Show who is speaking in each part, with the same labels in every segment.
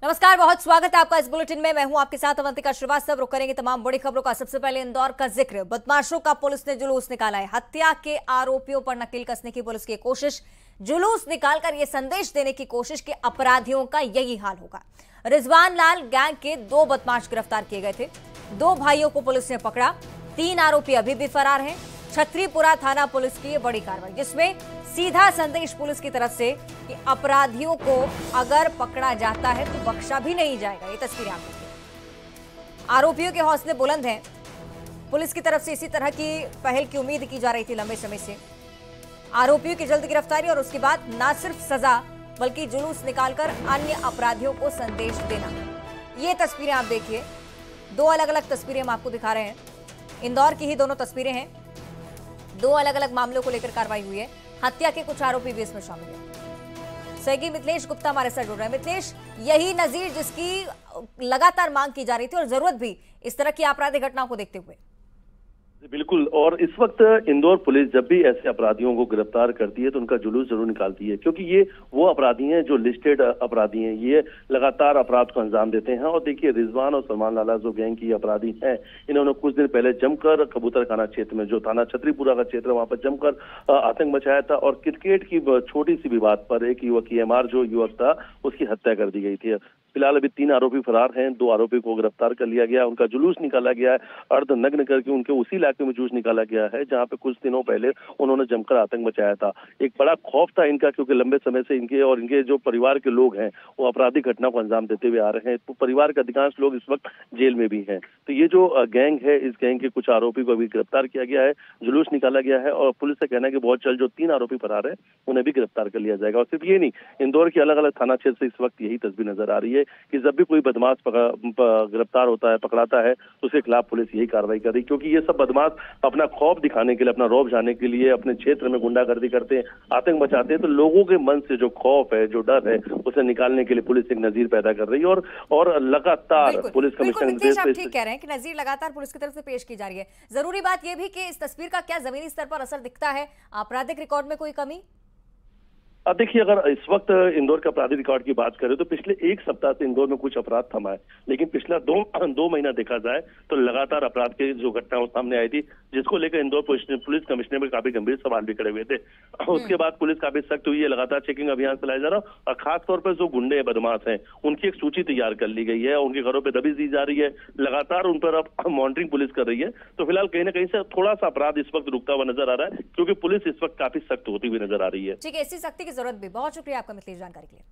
Speaker 1: नमस्कार, बहुत स्वागत है आपका इस बुलेटिन में। मैं हूं आपके साथ अवंतिका श्रीवास्तव। रुक करेंगे तमाम बड़ी खबरों का। सबसे पहले इंदौर का जिक्र। बदमाशों का पुलिस ने जुलूस निकाला है। हत्या के आरोपियों पर नकेल कसने की पुलिस की कोशिश। जुलूस निकालकर यह संदेश देने की कोशिश कि अपराधियों का यही हाल होगा। रिजवान लाल गैंग के 2 बदमाश गिरफ्तार किए गए थे। 2 भाइयों को पुलिस ने पकड़ा। 3 आरोपी अभी भी फरार हैं। छतरीपुरा थाना पुलिस की यह बड़ी कार्रवाई, जिसमें सीधा संदेश पुलिस की तरफ से कि अपराधियों को अगर पकड़ा जाता है तो बख्शा भी नहीं जाएगा। ये तस्वीरें आप देखिए। आरोपियों के हौसले बुलंद हैं। पुलिस की तरफ से इसी तरह की पहल की उम्मीद की जा रही थी लंबे समय से। आरोपियों की जल्द गिरफ्तारी और उसके बाद न सिर्फ सजा बल्कि जुलूस निकालकर अन्य अपराधियों को संदेश देना। ये तस्वीरें आप देखिए। 2 अलग अलग तस्वीरें हम आपको दिखा रहे हैं। इंदौर की ही दोनों तस्वीरें हैं। 2 अलग अलग मामलों को लेकर कार्रवाई हुई है। हत्या के कुछ आरोपी भी इसमें शामिल हैं। सहयोगी मिथिलेश गुप्ता हमारे साथ जुड़ रहे हैं। मिथिलेश, यही नजीर जिसकी लगातार मांग की जा रही थी और जरूरत भी इस तरह की आपराधिक घटनाओं को देखते हुए।
Speaker 2: बिल्कुल। और इस वक्त इंदौर पुलिस जब भी ऐसे अपराधियों को गिरफ्तार करती है तो उनका जुलूस जरूर निकालती है, क्योंकि ये वो अपराधी हैं जो लिस्टेड अपराधी हैं। ये लगातार अपराध को अंजाम देते हैं। और देखिए, रिजवान और सलमान लाला जो गैंग की अपराधी हैं, इन्होंने कुछ दिन पहले जमकर कबूतरखाना क्षेत्र में, जो थाना छतरीपुरा का क्षेत्र है, वहां पर जमकर आतंक मचाया था। और क्रिकेट की छोटी सी भी बात पर एक युवक EMR जो युवक था, उसकी हत्या कर दी गई थी। फिलहाल अभी 3 आरोपी फरार हैं। 2 आरोपी को गिरफ्तार कर लिया गया। उनका जुलूस निकाला गया है। अर्धनग्न करके उनके उसी इलाके में जुलूस निकाला गया है जहां पे कुछ दिनों पहले उन्होंने जमकर आतंक मचाया था। एक बड़ा खौफ था इनका, क्योंकि लंबे समय से इनके और इनके जो परिवार के लोग हैं वो आपराधिक घटना को अंजाम देते हुए आ रहे हैं। तो परिवार के अधिकांश लोग इस वक्त जेल में भी हैं। तो ये जो गैंग है, इस गैंग के कुछ आरोपी को अभी गिरफ्तार किया गया है, जुलूस निकाला गया है। और पुलिस का कहना है कि बहुत जल्द जो 3 आरोपी फरार है उन्हें भी गिरफ्तार कर लिया जाएगा। और सिर्फ ये नहीं, इंदौर के अलग अलग थाना क्षेत्र से इस वक्त यही तस्वीर नजर आ रही है कि जब भी कोई बदमाश गिरफ्तार होता है, पकड़ाता है, तो उसके खिलाफ पुलिस यही कार्रवाई कर रही है। क्योंकि ये सब बदमाश अपना खौफ दिखाने के लिए, अपना रौब जाने के लिए अपने क्षेत्र में गुंडागर्दी करते हैं, आतंक मचाते हैं। तो लोगों के मन से जो खौफ है, जो डर है, उसे निकालने के लिए पुलिस एक नजीर पैदा कर रही है। और लगातार पुलिस कमिश्नर
Speaker 1: आप ठीक कह रहे हैं कि नजीर लगातार पुलिस की तरफ से पेश की जा रही है। जरूरी बात यह भी कि इस तस्वीर का क्या जमीनी स्तर पर असर दिखता है? आपराधिक रिकॉर्ड में कोई कमी?
Speaker 2: अब देखिए, अगर इस वक्त इंदौर के आपराधिक रिकॉर्ड की बात करें तो पिछले 1 सप्ताह से इंदौर में कुछ अपराध थमा है। लेकिन पिछला 2 महीना देखा जाए तो लगातार अपराध की जो घटना सामने आई थी, जिसको लेकर इंदौर पुलिस कमिश्नर में काफी गंभीर सवाल भी खड़े हुए थे। उसके बाद पुलिस काफी सख्त हुई है। लगातार चेकिंग अभियान चलाया जा रहा है। और खासतौर पर जो गुंडे बदमाश हैं, उनकी एक सूची तैयार कर ली गई है। उनके घरों पर दबिश दी जा रही है। लगातार उन पर अब मॉनिटरिंग पुलिस कर रही है। तो फिलहाल कहीं ना कहीं से थोड़ा सा अपराध इस वक्त रुकता हुआ नजर आ रहा है, क्योंकि पुलिस इस वक्त काफी सख्त होती हुई नजर आ रही है।
Speaker 1: ठीक है, इसी सख्ती की जरूरत भी। बहुत शुक्रिया आपका मिथिलेश जानकारी के लिए।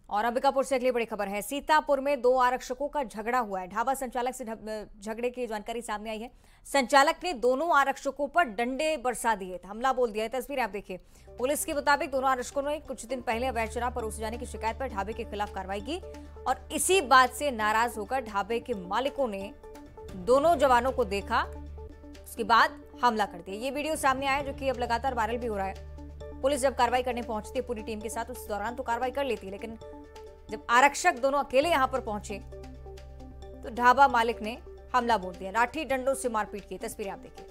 Speaker 1: और अंबिकापुर से अगली बड़ी खबर है। सीतापुर में 2 आरक्षकों का झगड़ा हुआ है। ढाबा संचालक से झगड़े की जानकारी सामने आई है। संचालक ने दोनों आरक्षकों पर डंडे बरसा दिए, हमला बोल दिया है। तस्वीरें आप देखिए। पुलिस के मुताबिक दोनों आरक्षकों ने कुछ दिन पहले अवैध शराब परोसे जाने की शिकायत पर ढाबे के खिलाफ कार्रवाई की और इसी बात से नाराज होकर ढाबे के मालिकों ने दोनों जवानों को देखा, उसके बाद हमला कर दिया। ये वीडियो सामने आया जो कि अब लगातार वायरल भी हो रहा है। पुलिस जब कार्रवाई करने पहुंचती है पूरी टीम के साथ, उस दौरान तो कार्रवाई कर लेती है, लेकिन जब आरक्षक दोनों अकेले यहां पर पहुंचे तो ढाबा मालिक ने हमला बोल दिया। लाठी डंडों से मारपीट की। तस्वीरें आप देखिए।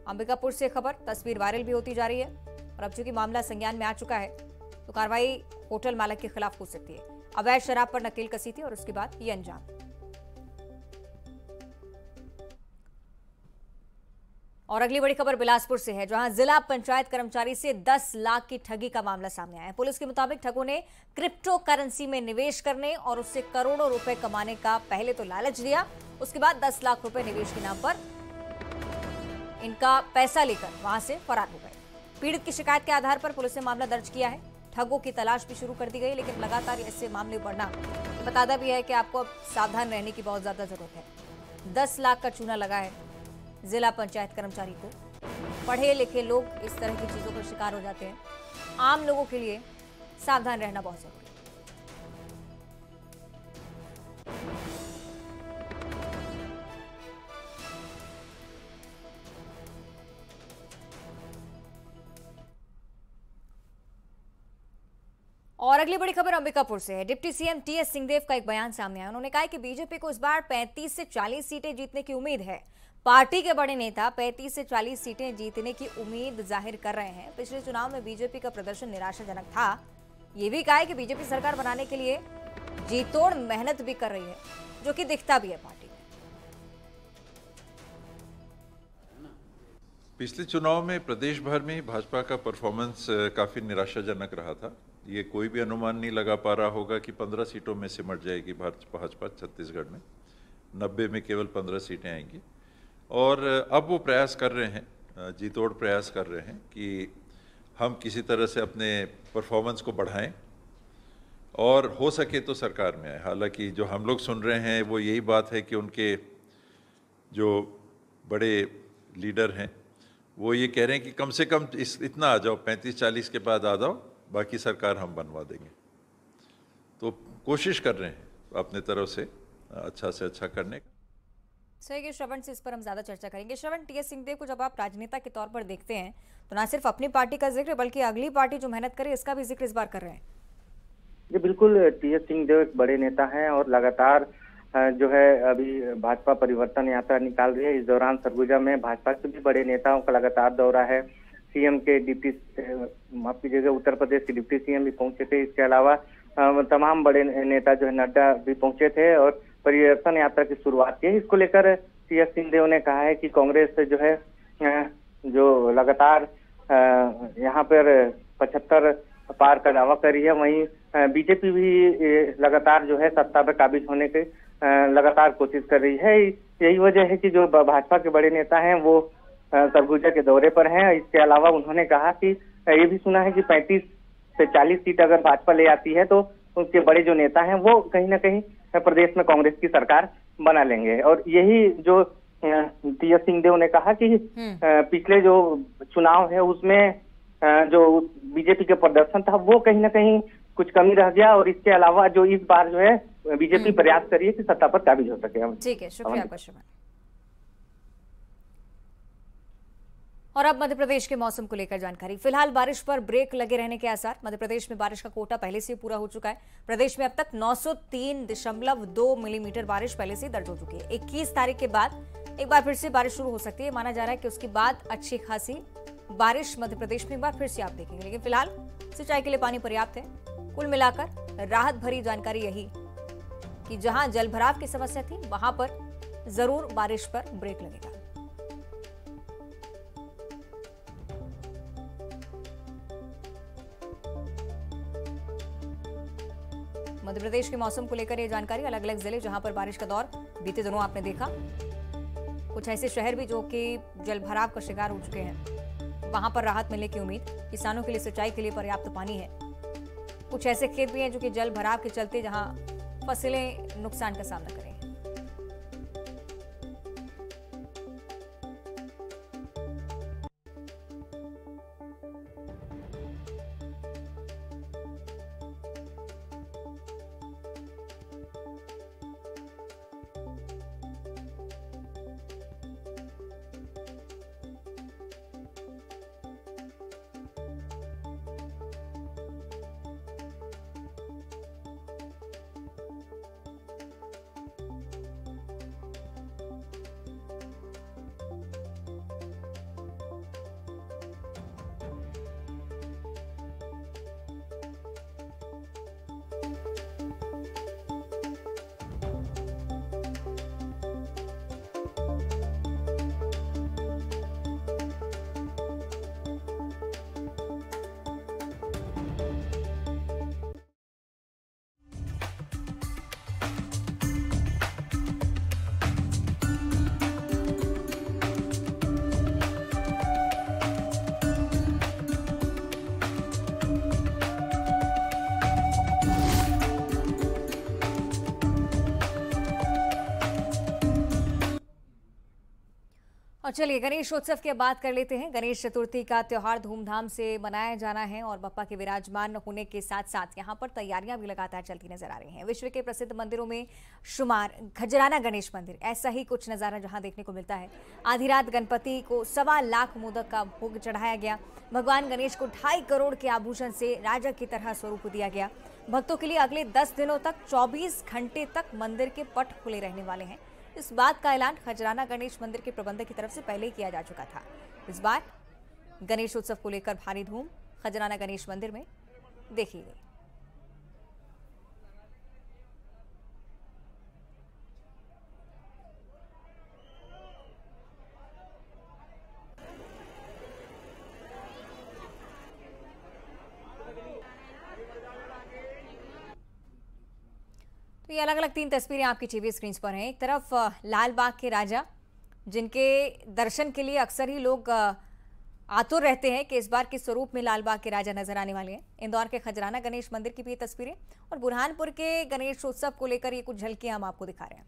Speaker 1: अंबिकापुर से खबर, तस्वीर वायरल भी होती जा रही है और अब चूंकि मामला संज्ञान में आ चुका है तो कार्रवाई होटल मालिक के खिलाफ हो सकती है। अवैध शराब पर नकेल कसी थी और उसके बाद ये अंजाम। और अगली बड़ी खबर बिलासपुर से है, जहां जिला पंचायत कर्मचारी से 10 लाख की ठगी का मामला सामने आया है। पुलिस के मुताबिक ठगों ने क्रिप्टो करेंसी में निवेश करने और उससे करोड़ों रुपए कमाने का पहले तो लालच दिया, उसके बाद 10 लाख रुपए निवेश के नाम पर इनका पैसा लेकर वहां से फरार हो गए। पीड़ित की शिकायत के आधार पर पुलिस ने मामला दर्ज किया है। ठगों की तलाश भी शुरू कर दी गई, लेकिन लगातार ऐसे मामले बढ़ना बताता भी है कि आपको अब सावधान रहने की बहुत ज्यादा जरूरत है। 10 लाख का चूना लगा है जिला पंचायत कर्मचारी को। पढ़े लिखे लोग इस तरह की चीजों का शिकार हो जाते हैं। आम लोगों के लिए सावधान रहना बहुत जरूरी है। और अगली बड़ी खबर अंबिकापुर से है। डिप्टी सीएम टीएस सिंहदेव का एक बयान सामने आया। उन्होंने कहा कि बीजेपी को इस बार 35 से 40 सीटें जीतने की उम्मीद है। पार्टी के बड़े नेता 35 से 40 सीटें जीतने की उम्मीद जाहिर कर रहे हैं। पिछले चुनाव में बीजेपी का प्रदर्शन निराशाजनक था। ये भी कहा है कि बीजेपी सरकार बनाने के लिए जी तोड़ मेहनत भी कर रही है, जो कि दिखता भी है पार्टी में।
Speaker 3: पिछले चुनाव में प्रदेश भर में भाजपा का परफॉर्मेंस काफी निराशाजनक रहा था। ये कोई भी अनुमान नहीं लगा पा रहा होगा कि 15 सीटों में सिमट जाएगी भाजपा छत्तीसगढ़ में, 90 में केवल 15 सीटें आएंगी। और अब वो प्रयास कर रहे हैं, जी तोड़ प्रयास कर रहे हैं कि हम किसी तरह से अपने परफॉर्मेंस को बढ़ाएं और हो सके तो सरकार में आए। हालांकि जो हम लोग सुन रहे हैं वो यही बात है कि उनके जो बड़े लीडर हैं वो ये कह रहे हैं कि कम से कम इतना आ जाओ, 35-40 के बाद आ जाओ, बाकी सरकार हम बनवा देंगे। तो कोशिश कर रहे हैं अपने तरफ से अच्छा करने का।
Speaker 1: सही है श्रवण, से इस पर हम ज्यादा चर्चा करेंगे। श्रवण, टीएस सिंहदेव को जब आप राजनेता के तौर पर देखते हैं तो ना सिर्फ अपनी पार्टी का जिक्र बल्कि अगली पार्टी जो मेहनत करे इसका भी जिक्र इस बार कर रहे हैं।
Speaker 4: जी बिल्कुल, टीएस सिंहदेव एक बड़े नेता हैं और लगातार जो है अभी भाजपा परिवर्तन यात्रा निकाल रही है। इस दौरान सरगुजा में भाजपा के भी बड़े नेताओं का लगातार दौरा है। सीएम के माफ कीजिएगा, उत्तर प्रदेश के डिप्टी सीएम भी पहुंचे थे। इसके अलावा तमाम बड़े नेता जो है, नड्डा भी पहुंचे थे और परिवर्तन यात्रा की शुरुआत की। इसको लेकर टीएस सिंहदेव ने कहा है कि कांग्रेस जो है जो लगातार यहाँ पर 75 पार का दावा कर रही है, वहीं बीजेपी भी लगातार जो है सत्ता पर काबिज होने के लगातार कोशिश कर रही है। यही वजह है कि जो भाजपा के बड़े नेता हैं वो सरगुजा के दौरे पर हैं। इसके अलावा उन्होंने कहा कि ये भी सुना है कि 35 से 40 सीट अगर भाजपा ले आती है तो उनके बड़े जो नेता हैं वो कहीं ना कहीं प्रदेश में कांग्रेस की सरकार बना लेंगे। और यही जो टीएस सिंहदेव ने कहा कि पिछले जो चुनाव है उसमें जो बीजेपी के प्रदर्शन था वो कहीं ना कहीं कुछ कमी रह गया और इसके अलावा जो इस बार जो है बीजेपी प्रयास कर रही है कि सत्ता पर काबिज हो सके।
Speaker 1: ठीक है, शुक्रिया आपका श्रवण। और अब मध्य प्रदेश के मौसम को लेकर जानकारी। फिलहाल बारिश पर ब्रेक लगे रहने के आसार। मध्य प्रदेश में बारिश का कोटा पहले से पूरा हो चुका है। प्रदेश में अब तक 903.2 मिलीमीटर बारिश पहले से दर्ज हो चुकी है। 21 तारीख के बाद एक बार फिर से बारिश शुरू हो सकती है। माना जा रहा है कि उसके बाद अच्छी खासी बारिश मध्य प्रदेश में एक बार फिर से आप देखेंगे, लेकिन फिलहाल सिंचाई के लिए पानी पर्याप्त है। कुल मिलाकर राहत भरी जानकारी यही कि जहां जलभराव की समस्या थी वहां पर जरूर बारिश पर ब्रेक लगेगा। मध्य प्रदेश के मौसम को लेकर यह जानकारी। अलग अलग जिले जहां पर बारिश का दौर बीते दिनों आपने देखा, कुछ ऐसे शहर भी जो कि जलभराव का शिकार हो चुके हैं, वहां पर राहत मिलने की उम्मीद। किसानों के लिए सिंचाई के लिए पर्याप्त पानी है। कुछ ऐसे खेत भी हैं जो कि जल भराव के चलते जहां फसलें नुकसान का सामना करें। और चलिए गणेशोत्सव की बात कर लेते हैं। गणेश चतुर्थी का त्योहार धूमधाम से मनाया जाना है और बप्पा के विराजमान होने के साथ साथ यहाँ पर तैयारियां भी लगातार चलती नजर आ रही हैं। विश्व के प्रसिद्ध मंदिरों में शुमार खजराना गणेश मंदिर ऐसा ही कुछ नजारा जहां देखने को मिलता है। आधी रात गणपति को 1.25 लाख मोदक का भोग चढ़ाया गया। भगवान गणेश को 2.5 करोड़ के आभूषण से राजा की तरह स्वरूप दिया गया। भक्तों के लिए अगले 10 दिनों तक 24 घंटे तक मंदिर के पट खुले रहने वाले हैं। इस बात का ऐलान खजराना गणेश मंदिर के प्रबंधक की तरफ से पहले ही किया जा चुका था। इस बार गणेश उत्सव को लेकर भारी धूम खजराना गणेश मंदिर में देखी गई। तो ये अलग अलग 3 तस्वीरें आपकी टीवी स्क्रीन पर हैं। एक तरफ लाल बाग के राजा, जिनके दर्शन के लिए अक्सर ही लोग आतुर रहते हैं कि इस बार किस स्वरूप में लाल बाग के राजा नजर आने वाले हैं। इंदौर के खजराना गणेश मंदिर की भी तस्वीरें और बुरहानपुर के गणेश उत्सव को लेकर ये कुछ झलकियां हम आपको दिखा रहे हैं।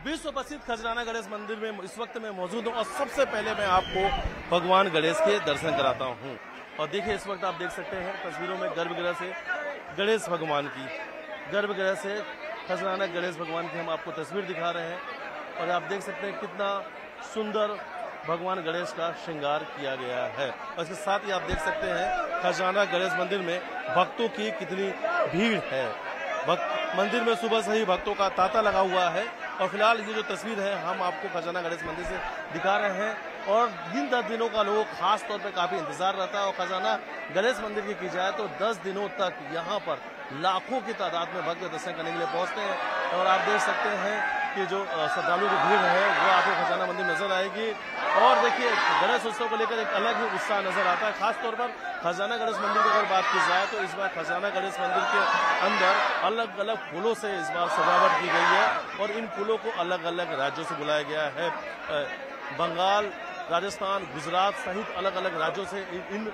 Speaker 5: विश्व प्रसिद्ध खजराना गणेश मंदिर में इस वक्त मैं मौजूद हूँ और सबसे पहले मैं आपको भगवान गणेश के दर्शन कराता हूँ। और देखिए इस वक्त आप देख सकते हैं तस्वीरों में गर्भगृह से गणेश भगवान की, गर्भगृह से खजराना गणेश भगवान की हम आपको तस्वीर दिखा रहे हैं। और आप देख सकते हैं कितना सुंदर भगवान गणेश का श्रृंगार किया गया है। और इसके साथ ही आप देख सकते हैं खजराना गणेश मंदिर में भक्तों की कितनी भीड़ है। मंदिर में सुबह से ही भक्तों का तांता लगा हुआ है। और फिलहाल ये जो तस्वीर है हम आपको खजराना गणेश मंदिर से दिखा रहे हैं। और इन 10 दिनों का लोग खास तौर पर काफी इंतजार रहता है। और खजराना गणेश मंदिर की जाए तो 10 दिनों तक यहाँ पर लाखों की तादाद में भक्त दर्शन करने के लिए पहुंचते हैं। और आप देख सकते हैं कि जो श्रद्धालुओं की भीड़ है वो आपको खजराना मंदिर नजर आएगी। और देखिए गणेश उत्सव को लेकर एक अलग ही उत्साह नजर आता है। खासतौर पर खजराना गणेश मंदिर की अगर बात की जाए तो इस बार खजराना गणेश मंदिर के अंदर अलग अलग फूलों से इस बार सजावट की गई है। और इन फूलों को अलग अलग राज्यों से बुलाया गया है। बंगाल, राजस्थान, गुजरात सहित अलग अलग राज्यों से इन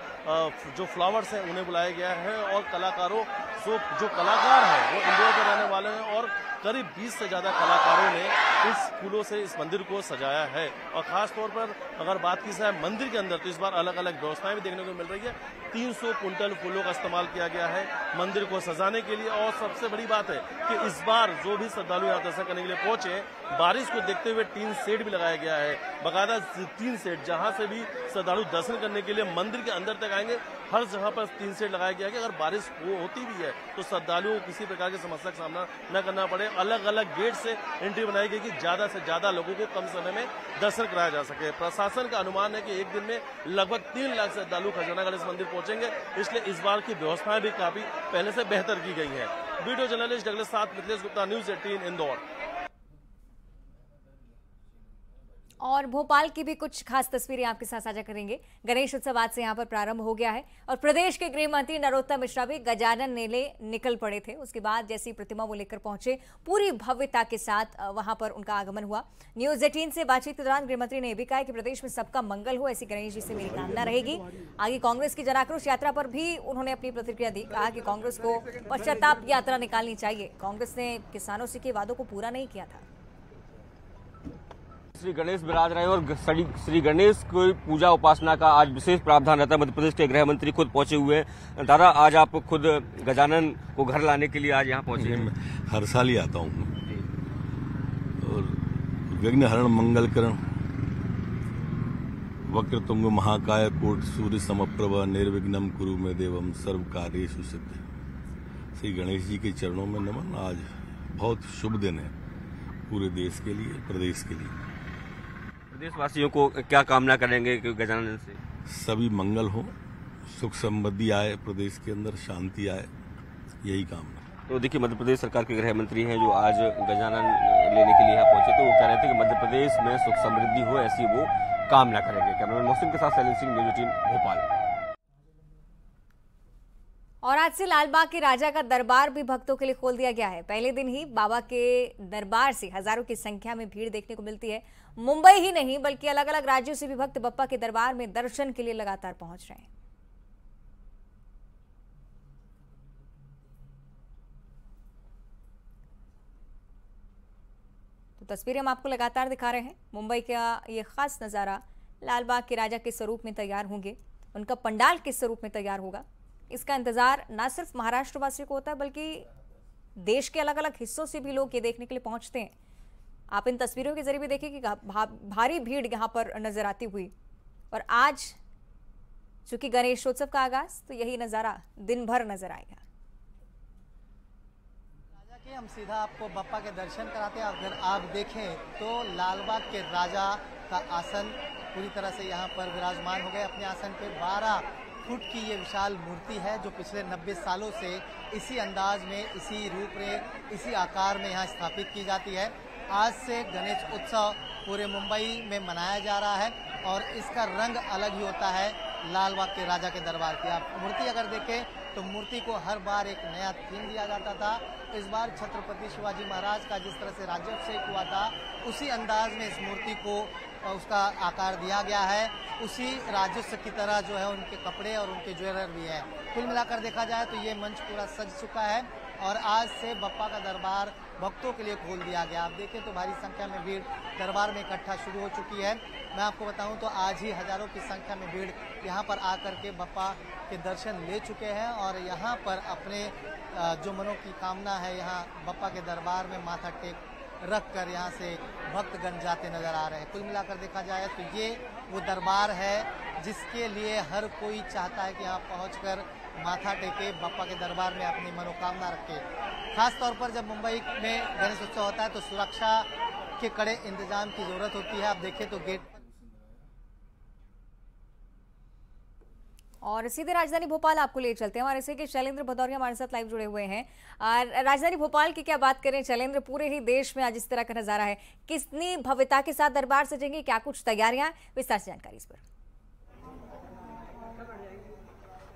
Speaker 5: जो फ्लावर्स हैं उन्हें बुलाया गया है। और कलाकारों जो कलाकार हैं वो इंदौर के रहने वाले हैं। और करीब 20 से ज्यादा कलाकारों ने इस फूलों से इस मंदिर को सजाया है। और खास तौर पर अगर बात की जाए मंदिर के अंदर तो इस बार अलग अलग व्यवस्थाएं भी देखने को मिल रही है। 300 कुंटल फूलों का इस्तेमाल किया गया है मंदिर को सजाने के लिए। और सबसे बड़ी बात है कि इस बार जो भी श्रद्धालु यहाँ दर्शन करने के लिए पहुंचे, बारिश को देखते हुए टीन शेड भी लगाया गया है, बाकायदा 3 शेड, जहां से भी श्रद्धालु दर्शन करने के लिए मंदिर के अंदर तक आएंगे हर जगह पर 3 शेड लगाया गया है कि अगर बारिश होती भी है तो श्रद्धालुओं को किसी प्रकार की समस्या का सामना न करना पड़े। अलग अलग गेट से एंट्री बनाई गई कि ज्यादा से ज्यादा लोगों को कम समय में दर्शन कराया जा सके। प्रशासन का अनुमान है कि एक दिन में लगभग 3 लाख श्रद्धालु खजराना गणेश मंदिर पहुंचेंगे। इसलिए इस बार की व्यवस्थाएं भी काफी पहले से बेहतर की गई है। वीडियो जर्नलिस्ट डगलस साथ मिथिलेश गुप्ता, न्यूज 18 इंदौर।
Speaker 1: और भोपाल की भी कुछ खास तस्वीरें आपके साथ साझा करेंगे। गणेश उत्सव आज से यहाँ पर प्रारंभ हो गया है और प्रदेश के गृह मंत्री नरोत्तम मिश्रा भी गजानन मेले निकल पड़े थे। उसके बाद जैसी प्रतिमा वो लेकर पहुंचे, पूरी भव्यता के साथ वहां पर उनका आगमन हुआ। न्यूज 18 से बातचीत के दौरान गृह मंत्री ने यह भी कहा कि प्रदेश में सबका मंगल हो, ऐसी गणेश जी से मेरी कामना रहेगी। आगे कांग्रेस की जनाक्रोश यात्रा पर भी उन्होंने अपनी प्रतिक्रिया दी। कहा कि कांग्रेस को पश्चाताप यात्रा निकालनी चाहिए। कांग्रेस ने किसानों से किए वादों को पूरा नहीं किया था।
Speaker 6: श्री गणेश विराज रहे और श्री गणेश की पूजा उपासना का आज विशेष प्रावधान रहता है। मध्य प्रदेश के गृह मंत्री खुद पहुंचे हुए हैं। दादा, आज आप खुद गजानन को घर लाने के लिए आज यहाँ पहुंचे हैं।
Speaker 7: हर साल ही आता हूँ और विघ्न हरण मंगल करण वक्रतुंग महाकाय कोटि सूर्य समप्रभ निर्विघ्नं कुरु मे देवम सर्व कार्येषु सिद्धिः। श्री गणेश जी के चरणों में नमन। आज बहुत शुभ दिन है पूरे देश के लिए, प्रदेश के लिए।
Speaker 6: प्रदेशवासियों को क्या कामना करेंगे कि गजानन से
Speaker 7: सभी मंगल हो, सुख समृद्धि आए, प्रदेश के अंदर शांति आए, यही कामना।
Speaker 6: तो देखिए, मध्य प्रदेश सरकार के गृह मंत्री हैं जो आज गजानन लेने के लिए यहाँ पहुंचे, तो वो कह रहे थे कि मध्य प्रदेश में सुख समृद्धि हो, ऐसी वो कामना करेंगे। कैमरामैन मोहसिन के साथ सैलिन सिंह, न्यूज 18 भोपाल।
Speaker 1: और आज से लालबाग के राजा का दरबार भी भक्तों के लिए खोल दिया गया है। पहले दिन ही बाबा के दरबार से हजारों की संख्या में भीड़ देखने को मिलती है। मुंबई ही नहीं बल्कि अलग अलग राज्यों से भी भक्त बप्पा के दरबार में दर्शन के लिए लगातार पहुंच रहे हैं। तो तस्वीरें हम आपको लगातार दिखा रहे हैं। मुंबई का ये खास नजारा, लालबाग के राजा किस स्वरूप में तैयार होंगे, उनका पंडाल किस स्वरूप में तैयार होगा, इसका इंतजार न सिर्फ महाराष्ट्र वासियों को होता है बल्कि देश के अलग अलग हिस्सों से भी लोग ये देखने के लिए पहुंचते हैं। आप इन तस्वीरों के जरिए भी देखिए कि भारी भीड़ यहां पर नजर आती हुई। और आज चूंकि गणेशोत्सव का आगाज, तो यही नजारा दिन भर नजर आएगा।
Speaker 8: हम सीधा आपको बप्पा के दर्शन कराते हैं। अगर आप देखें तो लालबाग के राजा का आसन पूरी तरह से यहाँ पर विराजमान हो गए। अपने आसन पे 12 फुट की ये विशाल मूर्ति है जो पिछले 90 सालों से इसी अंदाज में, इसी रूप में, इसी आकार में यहाँ स्थापित की जाती है। आज से गणेश उत्सव पूरे मुंबई में मनाया जा रहा है और इसका रंग अलग ही होता है लालबाग के राजा के दरबार की। आप मूर्ति अगर देखें तो मूर्ति को हर बार एक नया थीम दिया जाता था। इस बार छत्रपति शिवाजी महाराज का जिस तरह से राज्याभिषेक हुआ था उसी अंदाज में इस मूर्ति को उसका आकार दिया गया है। उसी राजस्व की तरह जो है उनके कपड़े और उनके ज्वेलर भी है। कुल मिलाकर देखा जाए तो ये मंच पूरा सज चुका है और आज से बप्पा का दरबार भक्तों के लिए खोल दिया गया। आप देखें तो भारी संख्या में भीड़ दरबार में इकट्ठा शुरू हो चुकी है। मैं आपको बताऊं तो आज ही हजारों की संख्या में भीड़ यहां पर आकर के बप्पा के दर्शन ले चुके हैं और यहां पर अपने जो मनों की कामना है यहां बप्पा के दरबार में माथा टेक रख कर यहाँ से भक्तगण जाते नजर आ रहे हैं। कुल मिलाकर देखा जाए तो ये वो दरबार है जिसके लिए हर कोई चाहता है कि यहाँ पहुँचकर माथा टेके, बप्पा के दरबार में अपनी मनोकामना रखे। खास तौर पर जब मुंबई में गणेश उत्सव होता है तो सुरक्षा के कड़े इंतजाम की जरूरत होती है। आप देखें तो गेट
Speaker 1: और सीधे राजधानी भोपाल आपको ले चलते हैं। हमारे से कि शैलेंद्र भदौरिया हमारे साथ लाइव जुड़े हुए हैं। राजधानी भोपाल की क्या बात करें शैलेंद्र, पूरे ही देश में आज इस तरह का नजारा है, कितनी भव्यता के साथ दरबार सजेंगे, क्या कुछ तैयारियां, विस्तार से जानकारी इस पर।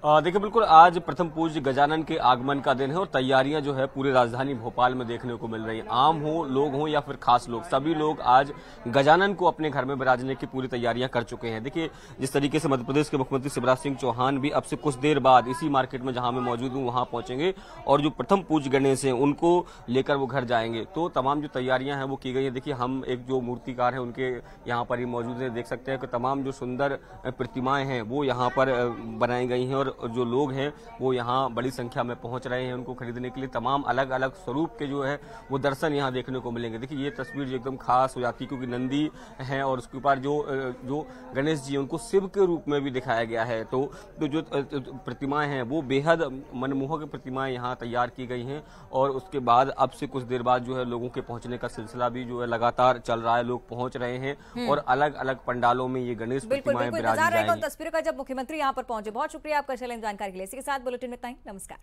Speaker 6: देखिए बिल्कुल आज प्रथम पूज्य गजानन के आगमन का दिन है और तैयारियां जो है पूरे राजधानी भोपाल में देखने को मिल रही हैं। आम हो लोग हों या फिर खास लोग, सभी लोग आज गजानन को अपने घर में बिराजने की पूरी तैयारियां कर चुके हैं। देखिए जिस तरीके से मध्य प्रदेश के मुख्यमंत्री शिवराज सिंह चौहान भी अब से कुछ देर बाद इसी मार्केट में जहां मैं मौजूद हूं वहां पहुंचेंगे और जो प्रथम पूज्य गणेश हैं उनको लेकर वो घर जाएंगे। तो तमाम जो तैयारियां हैं वो की गई है। देखिए हम एक जो मूर्तिकार है उनके यहाँ पर ही मौजूद है, देख सकते हैं कि तमाम जो सुंदर प्रतिमाएं हैं वो यहाँ पर बनाई गई हैं और जो लोग हैं वो यहाँ बड़ी संख्या में पहुंच रहे हैं उनको खरीदने के लिए। तमाम अलग अलग स्वरूप के जो है वो दर्शन यहाँ देखने को मिलेंगे। देखिए ये तस्वीर एकदम खास हो जाती है क्योंकि नंदी है और उसके ऊपर जो गणेश जी उनको शिव के रूप में भी दिखाया गया है। तो जो प्रतिमाएं हैं वो बेहद मनमोहक प्रतिमाएं यहाँ तैयार की गई हैं और उसके बाद अब से कुछ देर बाद जो है लोगों के पहुंचने का सिलसिला भी जो है लगातार चल रहा है। लोग पहुंच रहे हैं और अलग अलग पंडालों में ये गणेश प्रतिमाएं विराजी जाएंगी।
Speaker 1: तस्वीर का जब मुख्यमंत्री यहाँ पर पहुंचे। बहुत शुक्रिया आपका शैलेंद्र जानकारी के लिए। इसी के साथ बुलेटिन में इतना ही। नमस्कार।